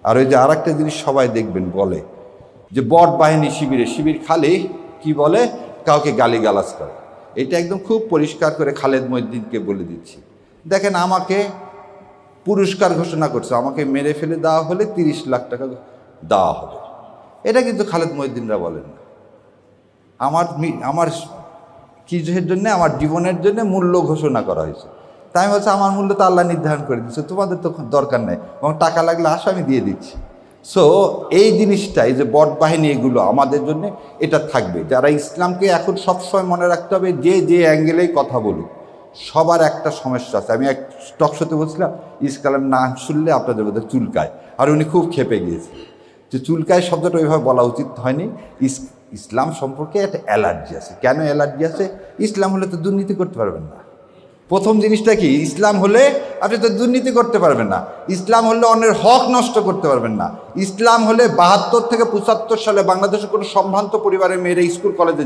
আর ওই যে আর একটা জিনিস সবাই দেখবেন বলে যে বট বাহিনী শিবির খালি কি বলে, কাউকে গালিগালাজ করে। এটা একদম খুব পরিষ্কার করে খালেদ মহিউদ্দিনকে বলে দিচ্ছি। দেখেন, আমাকে পুরস্কার ঘোষণা করছে, আমাকে মেরে ফেলে দেওয়া হলে 30 লাখ টাকা দেওয়া হবে। এটা কিন্তু খালেদ মহিউদ্দিনরা বলেন না। আমার কিসের জন্য, আমার জীবনের জন্য মূল্য ঘোষণা করা হয়েছে। তাই আমি বলছি আমার মূল্য তো আল্লাহ নির্ধারণ করে দিচ্ছে, তোমাদের তো দরকার নেই, এবং টাকা লাগলে আসো আমি দিয়ে দিচ্ছি। সো এই জিনিসটা, এই যে বট বাহিনী, এগুলো আমাদের জন্য এটা থাকবে। যারা ইসলামকে এখন সবসময় মনে রাখতে হবে, যে অ্যাঙ্গেলেই কথা বলুক, সবার একটা সমস্যা আছে। আমি এক টক শোতে বলছিলাম, ইসলামের নাম শুনলে আপনাদের মধ্যে চুলকায়, আর উনি খুব ক্ষেপে গিয়েছে যে চুলকায় শব্দটা ওইভাবে বলা উচিত হয়নি। ইসলাম সম্পর্কে একটা অ্যালার্জি আছে। কেন অ্যালার্জি আছে? ইসলাম হলে তো দুর্নীতি করতে পারবেন না। প্রথম জিনিসটা কি? ইসলাম হলে আপনি তো দুর্নীতি করতে পারবেন না। ইসলাম হলে অন্যের হক নষ্ট করতে পারবেন না। ইসলাম হলে 72 থেকে 75 সালে বাংলাদেশের কোনো সম্ভ্রান্ত পরিবারের মেয়েরা স্কুল কলেজে